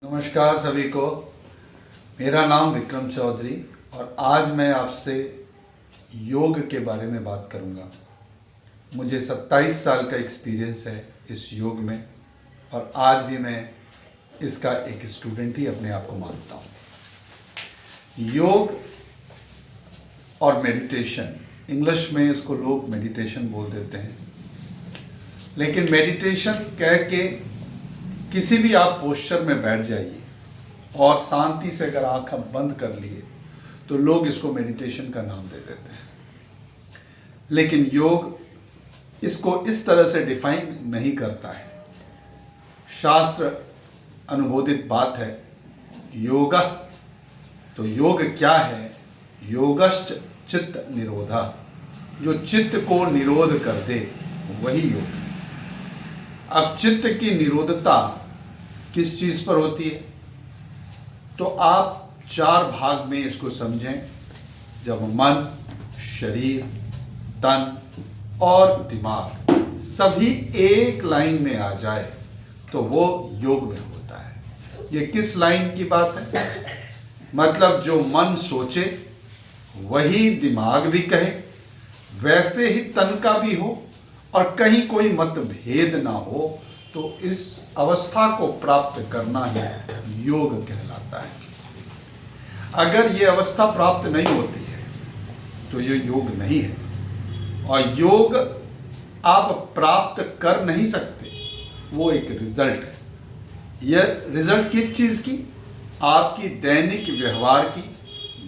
नमस्कार सभी को। मेरा नाम विक्रम चौधरी और आज मैं आपसे योग के बारे में बात करूंगा। मुझे 27 साल का एक्सपीरियंस है इस योग में और आज भी मैं इसका एक स्टूडेंट ही अपने आप को मानता हूं। योग और मेडिटेशन, इंग्लिश में इसको लोग मेडिटेशन बोल देते हैं, लेकिन मेडिटेशन कह के किसी भी आप पोस्चर में बैठ जाइए और शांति से अगर आँख बंद कर लिए तो लोग इसको मेडिटेशन का नाम दे देते हैं। लेकिन योग इसको इस तरह से डिफाइन नहीं करता है। शास्त्र अनुमोदित बात है योगा। तो योग क्या है? योगश्च चित्त निरोधा, जो चित्त को निरोध कर दे वही योग है। अब चित्त की निरोधता किस चीज पर होती है? तो आप 4 भाग में इसको समझें। जब मन, शरीर, तन और दिमाग सभी एक लाइन में आ जाए तो वो योग में होता है। ये किस लाइन की बात है? मतलब जो मन सोचे वही दिमाग भी कहे, वैसे ही तन का भी हो और कहीं कोई मतभेद ना हो, तो इस अवस्था को प्राप्त करना ही योग कहलाता है। अगर ये अवस्था प्राप्त नहीं होती है तो ये योग नहीं है। और योग आप प्राप्त कर नहीं सकते, वो एक रिजल्ट है। यह रिजल्ट किस चीज की? आपकी दैनिक व्यवहार की,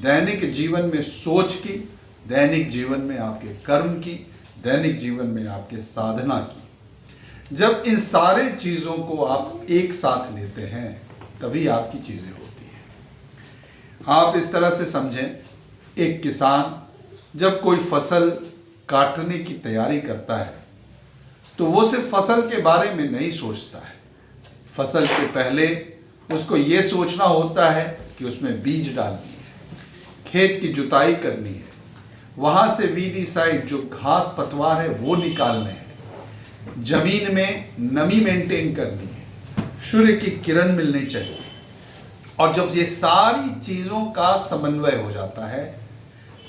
दैनिक जीवन में सोच की, दैनिक जीवन में आपके कर्म की, दैनिक जीवन में आपके साधना की। जब इन सारे चीजों को आप एक साथ लेते हैं तभी आपकी चीजें होती हैं। आप इस तरह से समझें, एक किसान जब कोई फसल काटने की तैयारी करता है तो वो सिर्फ फसल के बारे में नहीं सोचता है। फसल के पहले उसको ये सोचना होता है कि उसमें बीज डालनी है, खेत की जुताई करनी है, वहां से वीडीसाइड जो घास पतवार है वो निकालने हैं, जमीन में नमी मेंटेन करनी है, सूर्य की किरण मिलनी चाहिए। और जब ये सारी चीजों का समन्वय हो जाता है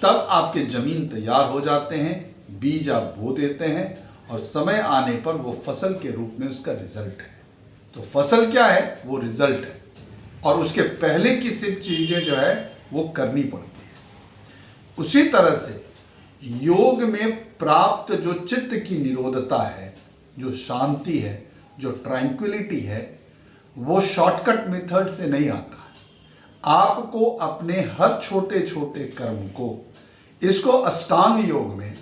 तब आपके जमीन तैयार हो जाते हैं, बीज आप बो देते हैं और समय आने पर वो फसल के रूप में उसका रिजल्ट है। तो फसल क्या है? वो रिजल्ट है और उसके पहले की सिर्फ चीजें जो है वो करनी पड़ती है। उसी तरह से योग में प्राप्त जो चित्त की निरोधता है, जो शांति है, जो ट्रैंक्विलिटी है, वो शॉर्टकट मेथड से नहीं आता। आपको अपने हर छोटे छोटे कर्म को, इसको अष्टांग योग में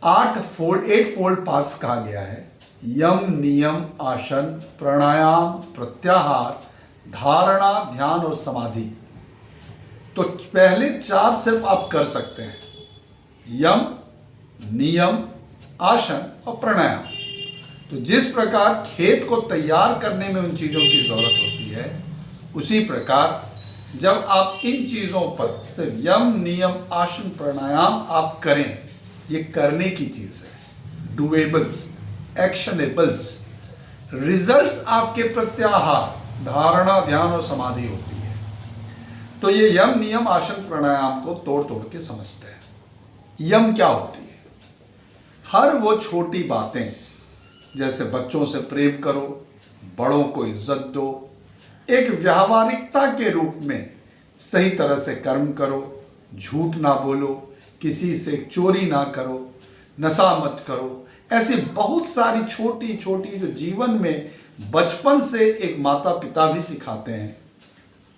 8 फोल्ड पाथ्स कहा गया है। यम, नियम, आसन, प्राणायाम, प्रत्याहार, धारणा, ध्यान और समाधि। तो पहले 4 सिर्फ आप कर सकते हैं, यम, नियम, आसन और प्राणायाम। तो जिस प्रकार खेत को तैयार करने में उन चीजों की जरूरत होती है, उसी प्रकार जब आप इन चीजों पर सिर्फ यम, नियम, आसन, प्राणायाम आप करें, ये करने की चीज है, डुएबल्स, एक्शनेबल्स। रिजल्ट्स आपके प्रत्याहार, धारणा, ध्यान और समाधि होती है। तो ये यम, नियम, आसन, प्राणायाम को तोड़ तोड़ के समझते हैं। यम क्या होती है? हर वो छोटी बातें, जैसे बच्चों से प्रेम करो, बड़ों को इज्जत दो, एक व्यावहारिकता के रूप में सही तरह से कर्म करो, झूठ ना बोलो, किसी से चोरी ना करो, नशा मत करो। ऐसी बहुत सारी छोटी छोटी जो जीवन में बचपन से एक माता पिता भी सिखाते हैं,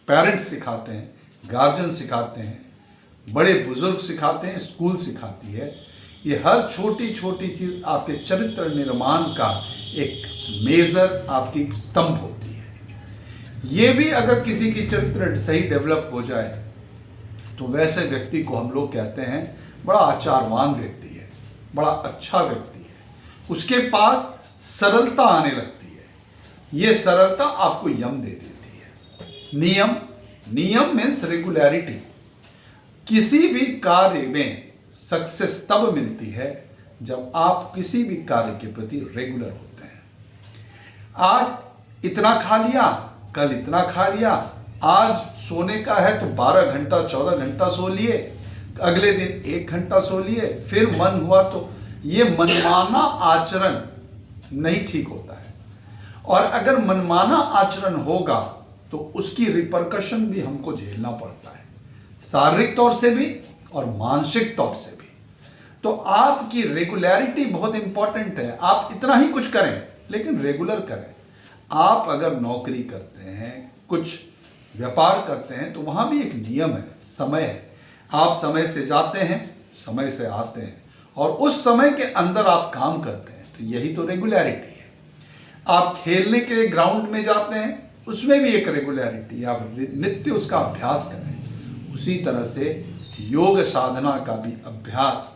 पेरेंट्स सिखाते हैं, गार्जियन सिखाते हैं, बड़े बुजुर्ग सिखाते हैं, स्कूल सिखाती है। ये हर छोटी छोटी चीज आपके चरित्र निर्माण का एक मेजर आपकी स्तंभ होती है। ये भी अगर किसी की चरित्र सही डेवलप हो जाए तो वैसे व्यक्ति को हम लोग कहते हैं बड़ा आचारवान व्यक्ति है, बड़ा अच्छा व्यक्ति है, उसके पास सरलता आने लगती है। ये सरलता आपको यम दे देती है। नियम, नियम मीन्स रेगुलरिटी। किसी भी कार्य में सक्सेस तब मिलती है जब आप किसी भी कार्य के प्रति रेगुलर होते हैं। आज इतना खा लिया, कल इतना खा लिया, आज सोने का है तो 12 घंटा 14 घंटा सो लिए, अगले दिन 1 घंटा सो लिए, फिर मन हुआ तो ये मनमाना आचरण नहीं ठीक होता है। और अगर मनमाना आचरण होगा तो उसकी रिपरकशन भी हमको झेलना पड़ता है, शारीरिक तौर से भी और मानसिक तौर से भी। तो आपकी रेगुलरिटी बहुत इंपॉर्टेंट है। आप इतना ही कुछ करें लेकिन रेगुलर करें। आप अगर नौकरी करते हैं, कुछ व्यापार करते हैं, तो वहाँ भी एक नियम है, समय है। आप समय से जाते हैं, समय से आते हैं और उस समय के अंदर आप काम करते हैं, तो यही तो रेगुलरिटी है। आप खेलने के लिए ग्राउंड में जाते हैं, उसमें भी एक रेगुलरिटी, आप नित्य उसका अभ्यास करें। उसी तरह से योग साधना का भी अभ्यास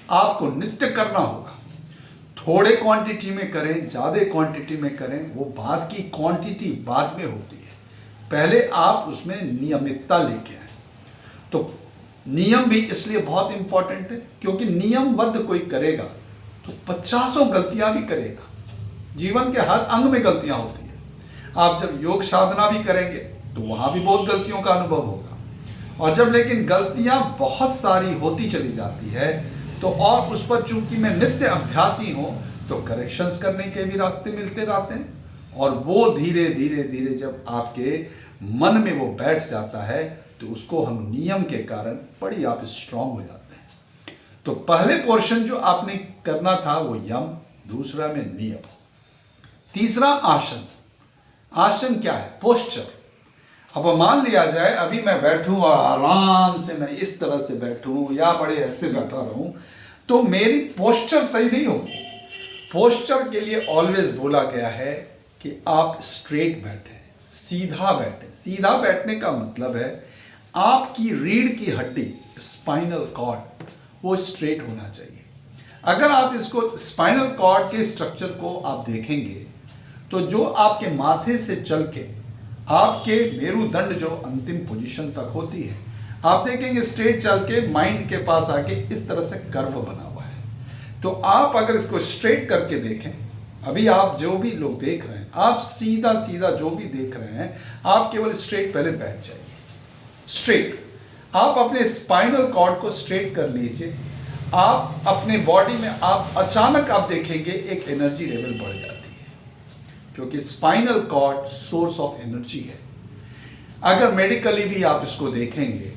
आपको नित्य करना होगा। थोड़े क्वांटिटी में करें, ज़्यादा क्वांटिटी में करें, वो बात की क्वांटिटी बाद में होती है, पहले आप उसमें नियमितता लेके आए। तो नियम भी इसलिए बहुत इंपॉर्टेंट है क्योंकि नियमबद्ध कोई करेगा तो 50 गलतियां भी करेगा। जीवन के हर अंग में गलतियां होती है। आप जब योग साधना भी करेंगे तो वहां भी बहुत गलतियों का अनुभव होगा, और जब लेकिन गलतियां बहुत सारी होती चली जाती है तो और उस पर चूंकि मैं नित्य अभ्यासी हूं तो करेक्शंस करने के भी रास्ते मिलते रहते हैं, और वो धीरे धीरे धीरे जब आपके मन में वो बैठ जाता है तो उसको हम नियम के कारण बड़ी आप स्ट्रांग हो जाते हैं। तो पहले पोर्शन जो आपने करना था वो यम, दूसरा में नियम, तीसरा आसन। आसन क्या है? पोस्चर। अब मान लिया जाए अभी मैं बैठूं और आराम से मैं इस तरह से बैठूं या बड़े ऐसे बैठा रहूं तो मेरी पोस्चर सही नहीं होगी। पोस्चर के लिए ऑलवेज बोला गया है कि आप स्ट्रेट बैठें, सीधा बैठें। सीधा बैठने का मतलब है आपकी रीढ़ की हड्डी, स्पाइनल कॉर्ड, वो स्ट्रेट होना चाहिए। अगर आप इसको स्पाइनल कॉर्ड के स्ट्रक्चर को आप देखेंगे तो जो आपके माथे से चल के आपके मेरुदंड जो अंतिम पोजीशन तक होती है, आप देखेंगे स्ट्रेट चल के माइंड के पास आके इस तरह से कर्व बना हुआ है। तो आप अगर इसको स्ट्रेट करके देखें, अभी आप जो भी लोग देख रहे हैं, आप सीधा सीधा जो भी देख रहे हैं, आप केवल स्ट्रेट पहले बैठ जाइए। स्ट्रेट आप अपने स्पाइनल कॉर्ड को स्ट्रेट कर लीजिए। आप अपने बॉडी में आप अचानक आप देखेंगे एक एनर्जी लेवल बढ़ जाती है, क्योंकि spinal cord source of energy है। अगर मेडिकली भी आप इसको देखेंगे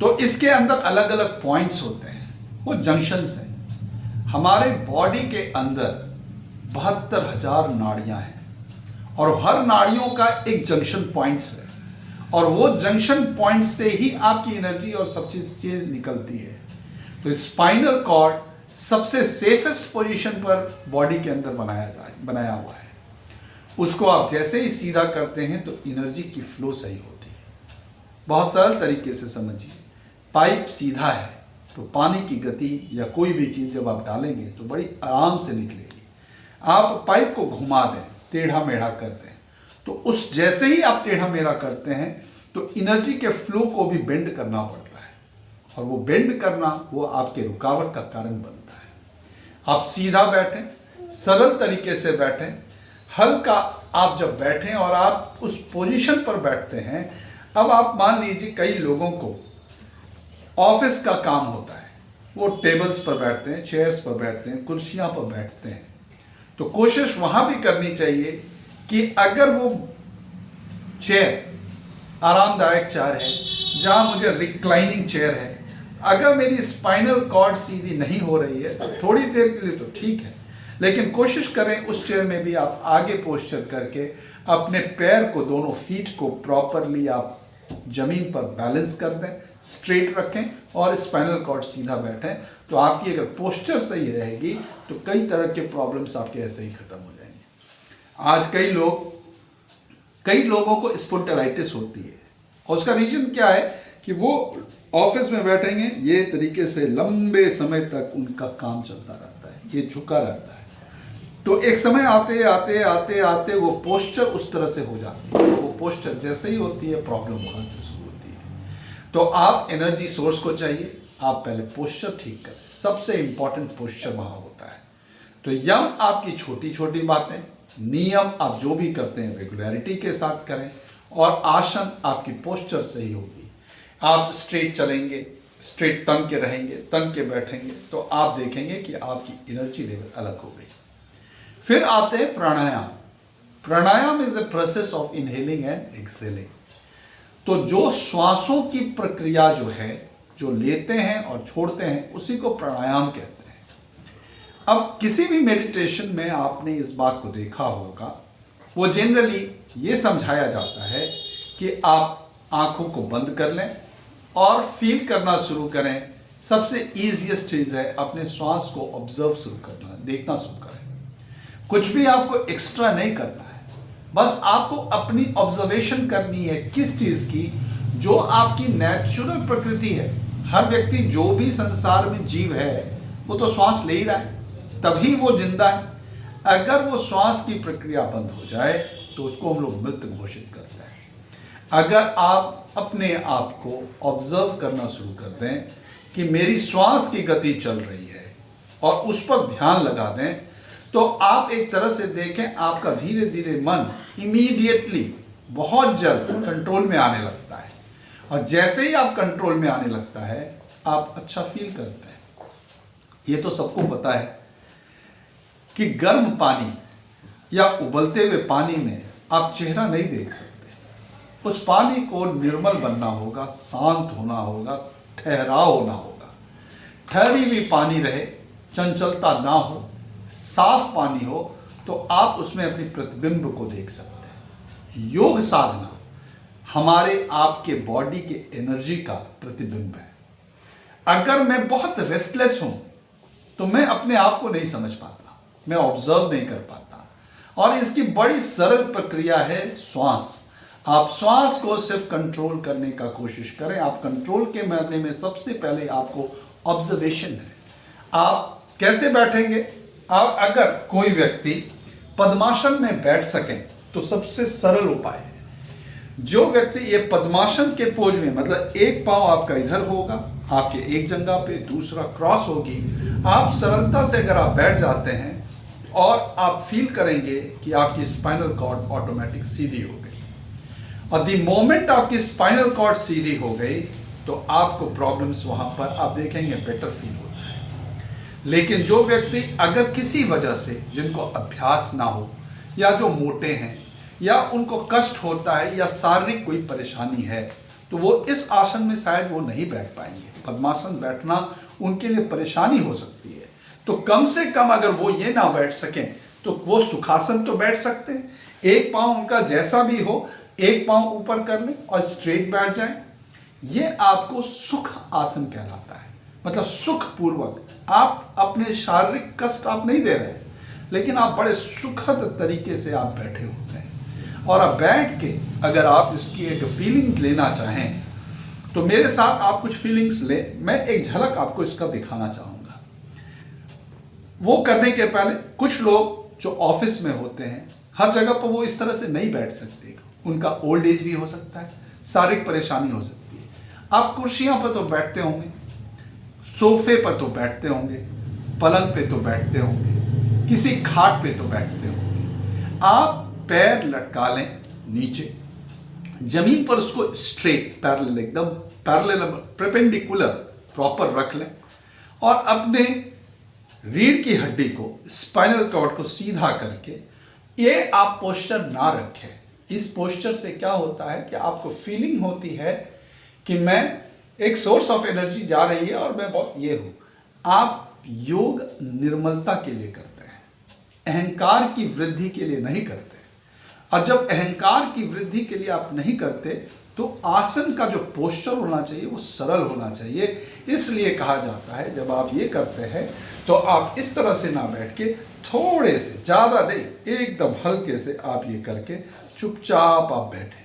तो इसके अंदर अलग अलग पॉइंट्स होते हैं, वो जंक्शंस हैं। हमारे बॉडी के अंदर 72,000 नाड़ियां हैं और हर नाड़ियों का एक जंक्शन पॉइंट्स है, और वो जंक्शन पॉइंट से ही आपकी एनर्जी और सब चीजें निकलती है। तो स्पाइनल कॉर्ड सबसे सेफेस्ट पोजीशन पर बॉडी के अंदर बनाया हुआ है। उसको आप जैसे ही सीधा करते हैं तो एनर्जी की फ्लो सही होती है। बहुत सरल तरीके से समझिए, पाइप सीधा है तो पानी की गति या कोई भी चीज़ जब आप डालेंगे तो बड़ी आराम से निकलेगी। आप पाइप को घुमा दें, टेढ़ा मेढ़ा कर दें, तो उस जैसे ही आप टेढ़ा मेढ़ा करते हैं तो एनर्जी के फ्लो को भी बेंड करना पड़ता है, और वो बेंड करना वो आपके रुकावट का कारण बनता है। आप सीधा बैठें, सरल तरीके से बैठें, हल्का आप जब बैठें और आप उस पोजीशन पर बैठते हैं। अब आप मान लीजिए कई लोगों को ऑफिस का काम होता है, वो टेबल्स पर बैठते हैं, चेयर्स पर बैठते हैं, कुर्सियां पर बैठते हैं, तो कोशिश वहां भी करनी चाहिए कि अगर वो चेयर आरामदायक चेयर है, जहां मुझे रिक्लाइनिंग चेयर है, अगर मेरी स्पाइनल कॉर्ड सीधी नहीं हो रही है तो थोड़ी देर के लिए तो ठीक है, लेकिन कोशिश करें उस चेयर में भी आप आगे पोस्चर करके अपने पैर को, दोनों फीट को प्रॉपरली आप जमीन पर बैलेंस कर दें, स्ट्रेट रखें और स्पाइनल कॉर्ड सीधा बैठें। तो आपकी अगर पोस्चर सही रहेगी तो कई तरह के प्रॉब्लम्स आपके ऐसे ही खत्म हो जाएंगे। आज कई लोगों को स्पॉन्डिलाइटिस होती है, और उसका रीजन क्या है कि वो ऑफिस में बैठेंगे, ये तरीके से लंबे समय तक उनका काम चलता रहता है, ये झुका रहता है, तो एक समय आते आते आते आते वो पोस्चर उस तरह से हो जाती है। वो पोस्चर जैसे ही होती है, प्रॉब्लम वहां से शुरू होती है। तो आप एनर्जी सोर्स को चाहिए, आप पहले पोस्चर ठीक करें, सबसे इंपॉर्टेंट पोस्चर वहां होता है। तो यम आपकी छोटी छोटी बातें, नियम आप जो भी करते हैं रेगुलरिटी के साथ करें, और आसन आपकी पोस्चर सही होगी। आप स्ट्रेट चलेंगे, स्ट्रेट तन के रहेंगे, तन के बैठेंगे, तो आप देखेंगे कि आपकी एनर्जी लेवल अलग हो गई। फिर आते हैं pranayama. Pranayama is a process of inhaling and exhaling. तो जो श्वासों की प्रक्रिया जो है, जो लेते हैं और छोड़ते हैं, उसी को प्राणायाम कहते हैं। अब किसी भी मेडिटेशन में आपने इस बात को देखा होगा, वो जनरली ये समझाया जाता है कि आप आंखों को बंद कर लें और फील करना शुरू करें। सबसे ईजीएस्ट चीज़ है अपने श्वास को ऑब्जर्व शुरू करना, देखना शुरू करें। कुछ भी आपको एक्स्ट्रा नहीं करना है, बस आपको अपनी ऑब्जर्वेशन करनी है किस चीज़ की, जो आपकी नेचुरल प्रकृति है। हर व्यक्ति जो भी संसार में जीव है वो तो श्वास ले ही रहा है, तभी वो जिंदा है। अगर वो श्वास की प्रक्रिया बंद हो जाए तो उसको हम लोग मृत घोषित करते हैं। अगर आप अपने आप को ऑब्जर्व करना शुरू कर दें कि मेरी श्वास की गति चल रही है और उस पर ध्यान लगा दें, तो आप एक तरह से देखें आपका धीरे धीरे मन इमीडिएटली बहुत जल्द कंट्रोल में आने लगता है। और जैसे ही आप कंट्रोल में आने लगता है आप अच्छा फील करते हैं। ये तो सबको पता है कि गर्म पानी या उबलते हुए पानी में आप चेहरा नहीं देख सकते। उस पानी को निर्मल बनना होगा, शांत होना होगा, ठहराव होना होगा। ठहरी हुई पानी रहे, चंचलता ना हो, साफ पानी हो, तो आप उसमें अपनी प्रतिबिंब को देख सकते हैं। योग साधना हमारे आपके बॉडी के एनर्जी का प्रतिबिंब है। अगर मैं बहुत रेस्टलेस हूं तो मैं अपने आप को नहीं समझ पाता, मैं ऑब्जर्व नहीं कर पाता। और इसकी बड़ी सरल प्रक्रिया है श्वास। आप श्वास को सिर्फ कंट्रोल करने का कोशिश करें। आप कंट्रोल के मामले में सबसे पहले आपको ऑब्जर्वेशन है। आप कैसे बैठेंगे? आप अगर कोई व्यक्ति पद्मासन में बैठ सकें तो सबसे सरल उपाय है, जो व्यक्ति ये पद्मासन के पोज में, मतलब एक पांव आपका इधर होगा, आपके एक जंघा पे, दूसरा क्रॉस होगी, आप सरलता से अगर आप बैठ जाते हैं और आप फील करेंगे कि आपकी स्पाइनल कॉर्ड ऑटोमेटिक सीधी हो गई। और द मोमेंट आपकी स्पाइनल कॉर्ड सीधी हो गई तो आपको प्रॉब्लम्स वहां पर आप देखेंगे बेटर फील होता है। लेकिन जो व्यक्ति अगर किसी वजह से, जिनको अभ्यास ना हो, या जो मोटे हैं, या उनको कष्ट होता है, या शारीरिक कोई परेशानी है, तो वो इस आसन में शायद वो नहीं बैठ पाएंगे। पद्मासन बैठना उनके लिए परेशानी हो सकती है। तो कम से कम अगर वो ये ना बैठ सकें तो वो सुखासन तो बैठ सकते हैं। एक पांव उनका जैसा भी हो, एक पांव ऊपर कर लें और स्ट्रेट बैठ जाएं। ये आपको सुख आसन कहलाता है। मतलब सुख पूर्वक आप अपने शारीरिक कष्ट आप नहीं दे रहे, लेकिन आप बड़े सुखद तरीके से आप बैठे होते हैं। और अब बैठ के अगर आप इसकी एक फीलिंग लेना चाहें तो मेरे साथ आप कुछ फीलिंग्स लें। मैं एक झलक आपको इसका दिखाना चाहूँगा। वो करने के पहले कुछ लोग जो ऑफिस में होते हैं, हर जगह पर वो इस तरह से नहीं बैठ सकते। उनका ओल्ड एज भी हो सकता है, शारीरिक परेशानी हो सकती है। आप कुर्सियां पर तो बैठते होंगे, सोफे पर तो बैठते होंगे, पलंग पे तो बैठते होंगे, किसी खाट पे तो बैठते होंगे। आप पैर लटका लें नीचे, जमीन पर उसको स्ट्रेट पैरेलल, एकदम पैरेलल, परपेंडिकुलर प्रॉपर रख लें और अपने रीढ़ की हड्डी को, स्पाइनल कॉर्ड को सीधा करके ये आप पोस्चर ना रखें। इस पोस्चर से क्या होता है कि आपको फीलिंग होती है कि मैं एक सोर्स ऑफ एनर्जी जा रही है और मैं बहुत ये हूं। आप योग निर्मलता के लिए करते हैं, अहंकार की वृद्धि के लिए नहीं करते। और जब अहंकार की वृद्धि के लिए आप नहीं करते तो आसन का जो पोस्चर होना चाहिए वो सरल होना चाहिए। इसलिए कहा जाता है जब आप ये करते हैं तो आप इस तरह से ना बैठ के, थोड़े से, ज़्यादा नहीं, एकदम हल्के से आप ये करके चुपचाप आप बैठें।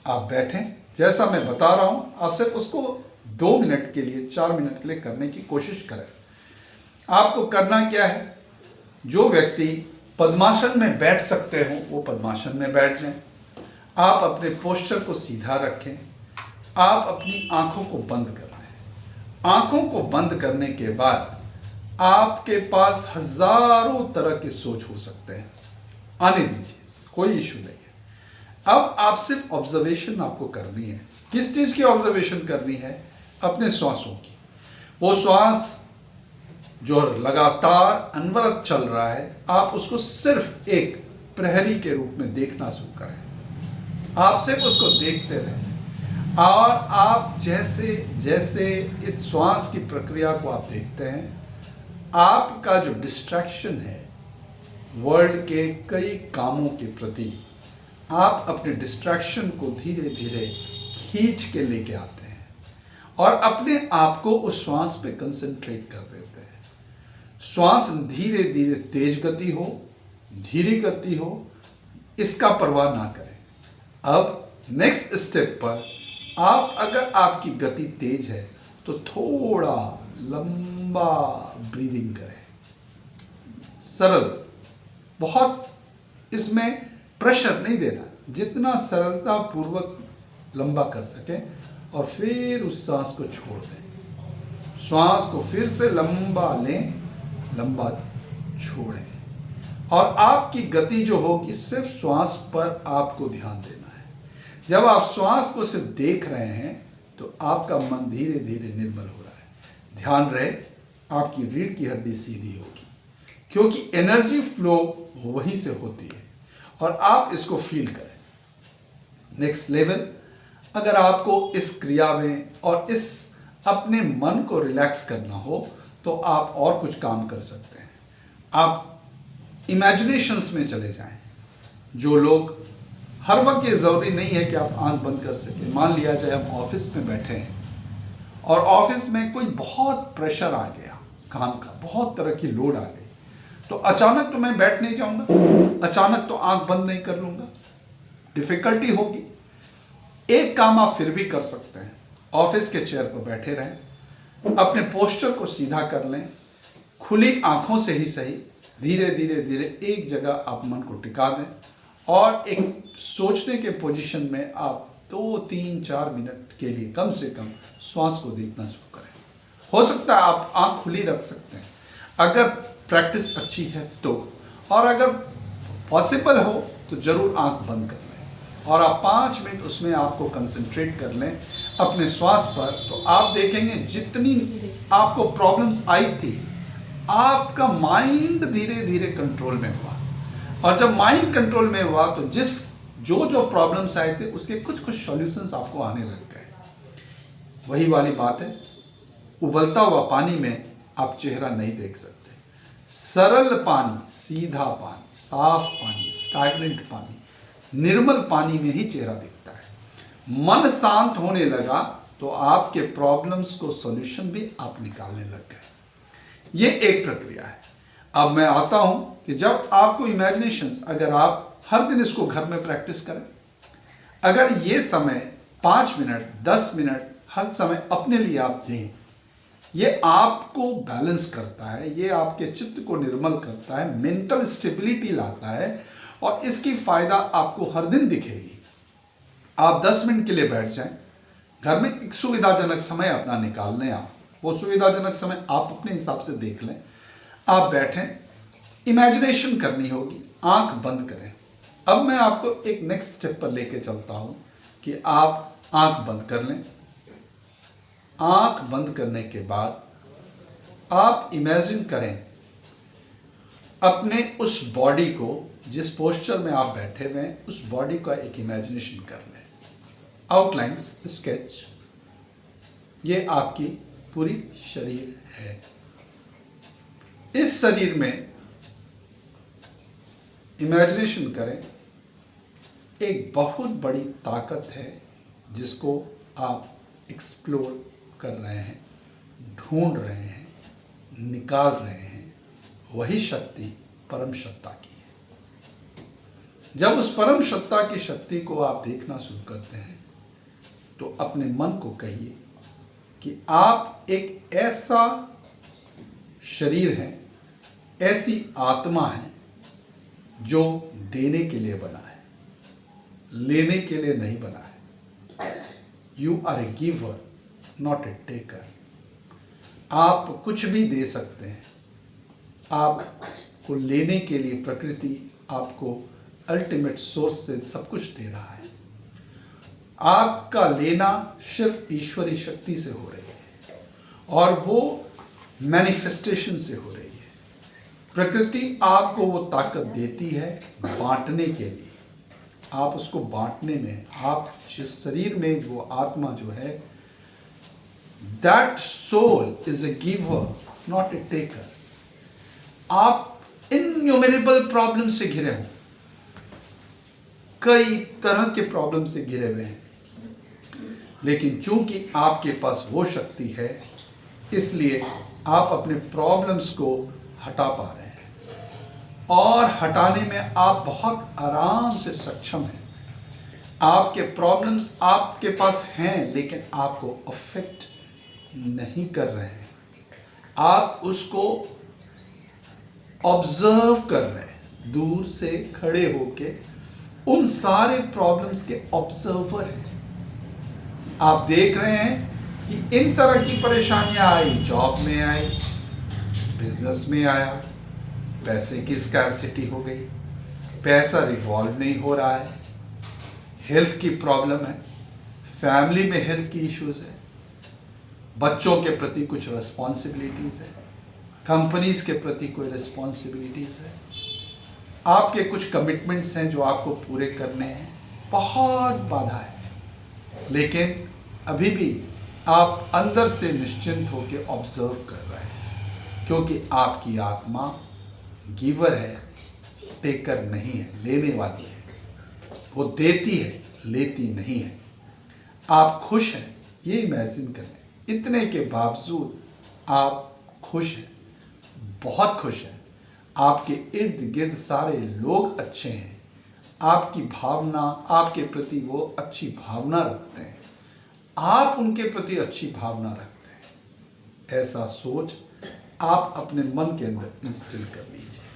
आप बैठें जैसा मैं बता रहा हूं, आप सिर्फ उसको 2 मिनट के लिए, 4 मिनट के लिए करने की कोशिश करें। आपको करना क्या है? जो व्यक्ति पद्मासन में बैठ सकते हो वो पद्मासन में बैठ जाएं। आप अपने पोस्चर को सीधा रखें। आप अपनी आंखों को बंद कर लें। आंखों को बंद करने के बाद आपके पास हजारों तरह के सोच हो सकते हैं। आने दीजिए, कोई इशू नहीं है। अब आप सिर्फ ऑब्जर्वेशन आपको करनी है। किस चीज़ की ऑब्जर्वेशन करनी है? अपने श्वासों की। वो श्वास जो लगातार अनवरत चल रहा है, आप उसको सिर्फ एक प्रहरी के रूप में देखना शुरू करें। आप सिर्फ उसको देखते रहें और आप जैसे जैसे इस श्वास की प्रक्रिया को आप देखते हैं, आपका जो डिस्ट्रैक्शन है वर्ल्ड के कई कामों के प्रति, आप अपने डिस्ट्रैक्शन को धीरे धीरे खींच के लेके आते हैं और अपने आप को उस श्वास पे कंसंट्रेट कर देते हैं। श्वास धीरे धीरे तेज गति हो, धीरे गति हो, इसका परवाह ना करें। अब नेक्स्ट स्टेप पर आप, अगर आपकी गति तेज है तो थोड़ा लंबा ब्रीदिंग करें। सरल, बहुत इसमें प्रेशर नहीं देना, जितना सरलता पूर्वक लंबा कर सकें और फिर उस सांस को छोड़ दें। श्वास को फिर से लंबा लें, लंबा छोड़ें और आपकी गति जो होगी सिर्फ श्वास पर आपको ध्यान देना है। जब आप श्वास को सिर्फ देख रहे हैं तो आपका मन धीरे धीरे निर्मल हो रहा है। ध्यान रहे, आपकी रीढ़ की हड्डी सीधी होगी क्योंकि एनर्जी फ्लो वहीं से होती है और आप इसको फील करें। नेक्स्ट लेवल, अगर आपको इस क्रिया में और इस अपने मन को रिलैक्स करना हो तो आप और कुछ काम कर सकते हैं। आप इमेजिनेशंस में चले जाएं। जो लोग, हर वक्त ये ज़रूरी नहीं है कि आप आंख बंद कर सकें। मान लिया जाए हम ऑफिस में बैठे हैं और ऑफिस में कोई बहुत प्रेशर आ गया, काम का बहुत तरह की लोड आ गई, तो अचानक तो मैं बैठ नहीं जाऊंगा, अचानक तो आंख बंद नहीं कर लूंगा, डिफिकल्टी होगी। एक काम आप फिर भी कर सकते हैं, ऑफिस के चेयर पर बैठे रहें, अपने पोस्चर को सीधा कर लें, खुली आंखों से ही सही, धीरे धीरे धीरे एक जगह आप मन को टिका दें और एक सोचने के पोजीशन में आप 2, 3, 4 मिनट के लिए कम से कम श्वास को देखना शुरू करें। हो सकता है आप आंख खुली रख सकते हैं अगर प्रैक्टिस अच्छी है तो, और अगर पॉसिबल हो तो जरूर आंख बंद कर लें और आप 5 मिनट उसमें आपको कंसंट्रेट कर लें अपने श्वास पर। तो आप देखेंगे जितनी आपको प्रॉब्लम्स आई थी, आपका माइंड धीरे धीरे कंट्रोल में हुआ और जब माइंड कंट्रोल में हुआ तो जो प्रॉब्लम्स आए थे उसके कुछ कुछ सॉल्यूशंस आपको आने लग गए। वही वाली बात है, उबलता हुआ पानी में आप चेहरा नहीं देख सकते। सरल पानी, सीधा पानी, साफ पानी, स्टैग्नेंट पानी, निर्मल पानी में ही चेहरा दिखता है। मन शांत होने लगा तो आपके प्रॉब्लम्स को सॉल्यूशन भी आप निकालने लग गए। ये एक प्रक्रिया है। अब मैं आता हूं कि जब आपको इमेजिनेशंस, अगर आप हर दिन इसको घर में प्रैक्टिस करें, अगर ये समय 5 मिनट 10 मिनट हर समय अपने लिए आप दें, ये आपको बैलेंस करता है, ये आपके चित्त को निर्मल करता है, मेंटल स्टेबिलिटी लाता है और इसकी फायदा आपको हर दिन दिखेगी। आप 10 मिनट के लिए बैठ जाएं, घर में एक सुविधाजनक समय अपना निकाल लें। आप वो सुविधाजनक समय आप अपने हिसाब से देख लें। आप बैठें, इमेजिनेशन करनी होगी, आंख बंद करें। अब मैं आपको एक नेक्स्ट स्टेप पर लेके चलता हूं कि आप आंख बंद कर लें। आंख बंद करने के बाद आप इमेजिन करें अपने उस बॉडी को, जिस पोस्चर में आप बैठे हुए हैं, उस बॉडी का एक इमेजिनेशन कर लें। आउटलाइंस, स्केच, ये आपकी पूरी शरीर है। इस शरीर में इमेजिनेशन करें एक बहुत बड़ी ताकत है जिसको आप एक्सप्लोर कर रहे हैं, ढूंढ रहे हैं, निकाल रहे हैं। वही शक्ति परम सत्ता की है। जब उस परम सत्ता की शक्ति को आप देखना शुरू करते हैं तो अपने मन को कहिए कि आप एक ऐसा शरीर है, ऐसी आत्मा है जो देने के लिए बना है, लेने के लिए नहीं बना है। You are a giver, not a taker. आप कुछ भी दे सकते हैं। आपको लेने के लिए प्रकृति आपको अल्टीमेट सोर्स से सब कुछ दे रहा है। आपका लेना सिर्फ ईश्वरी शक्ति से हो रही है और वो मैनिफेस्टेशन से हो रही है। प्रकृति आपको वो ताकत देती है बांटने के लिए। आप उसको बांटने में, आप जिस शरीर में वो आत्मा जो है, that soul is a giver not a taker. आप इन्यूमरेबल प्रॉब्लम से घिरे हो, कई तरह के प्रॉब्लम से घिरे हुए हैं, लेकिन चूंकि आपके पास वो शक्ति है इसलिए आप अपने प्रॉब्लम्स को हटा पा रहे हैं और हटाने में आप बहुत आराम से सक्षम हैं। आपके प्रॉब्लम्स आपके पास हैं लेकिन आपको अफेक्ट नहीं कर रहे हैं। आप उसको ऑब्जर्व कर रहे हैं, दूर से खड़े होके उन सारे प्रॉब्लम्स के ऑब्जर्वर हैं। आप देख रहे हैं कि इन तरह की परेशानियां आई, जॉब में आई, बिजनेस में आया, पैसे की स्कैर्सिटी हो गई, पैसा रिवॉल्व नहीं हो रहा है, हेल्थ की प्रॉब्लम है, फैमिली में हेल्थ की इश्यूज है, बच्चों के प्रति कुछ रिस्पॉन्सिबिलिटीज है, कंपनीज के प्रति कोई रिस्पॉन्सिबिलिटीज है, आपके कुछ कमिटमेंट्स हैं जो आपको पूरे करने हैं, बहुत बाधा है। लेकिन अभी भी आप अंदर से निश्चिंत होकर ऑब्जर्व कर रहे हैं, क्योंकि आपकी आत्मा गिवर है, टेकर नहीं है, लेने वाली है। वो देती है, लेती नहीं है। आप खुश हैं, ये इमेजिन करें, इतने के बावजूद आप खुश हैं, बहुत खुश हैं। आपके इर्द गिर्द सारे लोग अच्छे हैं, आपकी भावना, आपके प्रति वो अच्छी भावना रखते हैं, आप उनके प्रति अच्छी भावना रखते हैं। ऐसा सोच आप अपने मन के अंदर इंस्टिल कर लीजिए।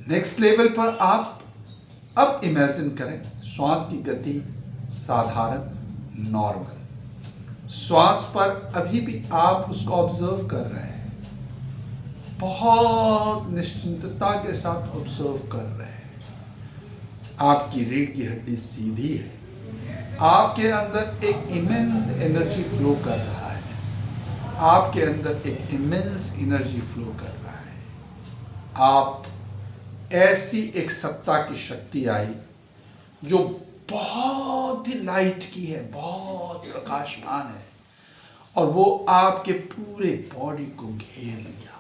नेक्स्ट लेवल पर आप अब इमेजिन करें, श्वास की गति साधारण, नॉर्मल। श्वास पर अभी भी आप उसको ऑब्जर्व कर रहे हैं, बहुत निश्चिंतता के साथ ऑब्जर्व कर रहे हैं। आपकी रीढ़ की हड्डी सीधी है, आपके अंदर एक इमेंस एनर्जी फ्लो कर रहा है, आपके अंदर एक इमेंस एनर्जी फ्लो कर रहा है। आप ऐसी एक सत्ता की शक्ति आई जो बहुत ही लाइट की है, बहुत प्रकाशमान है, और वो आपके पूरे बॉडी को घेर लिया।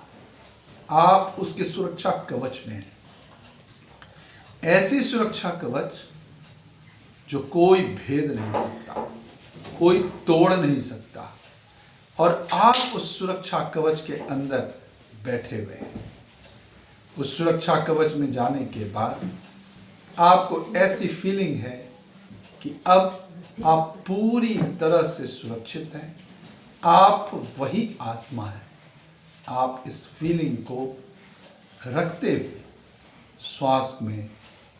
आप उसके सुरक्षा कवच में हैं, ऐसी सुरक्षा कवच जो कोई भेद नहीं सकता, कोई तोड़ नहीं सकता, और आप उस सुरक्षा कवच के अंदर बैठे हुए हैं। उस सुरक्षा कवच में जाने के बाद आपको ऐसी फीलिंग है कि अब आप पूरी तरह से सुरक्षित हैं, आप वही आत्मा हैं। आप इस फीलिंग को रखते हुए श्वास में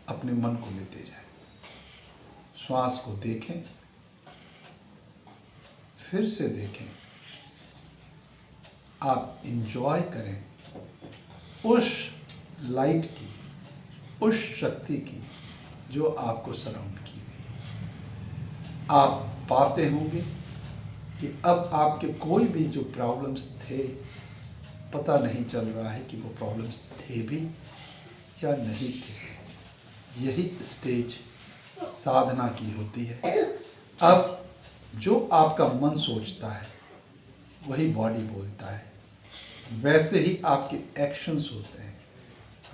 अपने मन को लेते जाएं। श्वास को देखें, फिर से देखें, आप इंजॉय करें उस लाइट की, उस शक्ति की जो आपको सराउंड की हुई है। आप पाते होंगे कि अब आपके कोई भी जो प्रॉब्लम्स थे, पता नहीं चल रहा है कि वो प्रॉब्लम्स थे भी या नहीं थे। यही स्टेज साधना की होती है। अब जो आपका मन सोचता है वही बॉडी बोलता है, वैसे ही आपके एक्शंस होते हैं,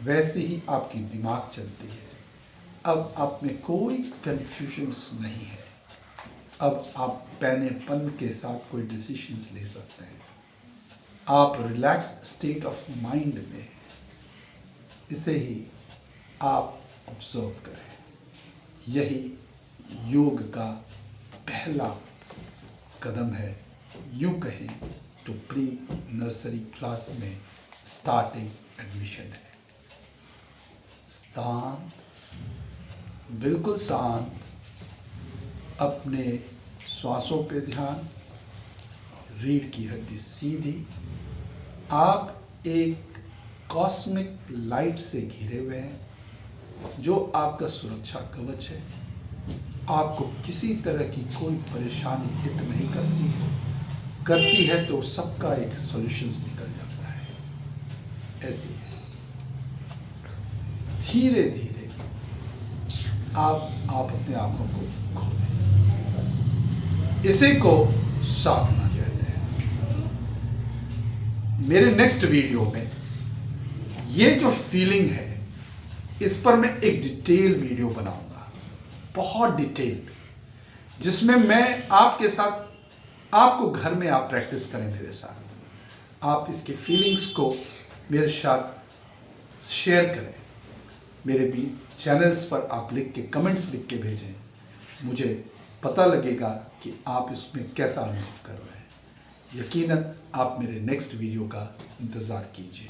वैसे ही आपकी दिमाग चलती है। अब आप में कोई कंफ्यूजन्स नहीं है। अब आप पैनेपन के साथ कोई डिसीजंस ले सकते हैं। आप रिलैक्स्ड स्टेट ऑफ माइंड में हैं। इसे ही आप ऑब्जर्व करें। यही योग का पहला कदम है, यूँ कहें तो प्री नर्सरी क्लास में स्टार्टिंग एडमिशन है। शांत, बिल्कुल शांत, अपने श्वासों पे ध्यान, रीढ़ की हड्डी सीधी। आप एक कॉस्मिक लाइट से घिरे हुए हैं, जो आपका सुरक्षा कवच है। आपको किसी तरह की कोई परेशानी हिट नहीं करती है तो सबका एक सॉल्यूशंस निकल जाता है। ऐसी है, धीरे धीरे आप अपने आंखों को खोलें। इसी को साधना कहते हैं। मेरे नेक्स्ट वीडियो में ये जो फीलिंग है, इस पर मैं एक डिटेल वीडियो बनाऊंगा, बहुत डिटेल, जिसमें मैं आपके साथ, आपको घर में आप प्रैक्टिस करें मेरे साथ। आप इसके फीलिंग्स को मेरे साथ शेयर करें। मेरे भी चैनल्स पर आप लिख के, कमेंट्स लिख के भेजें। मुझे पता लगेगा कि आप इसमें कैसा अनुभव कर रहे हैं। यकीनन आप मेरे नेक्स्ट वीडियो का इंतज़ार कीजिए।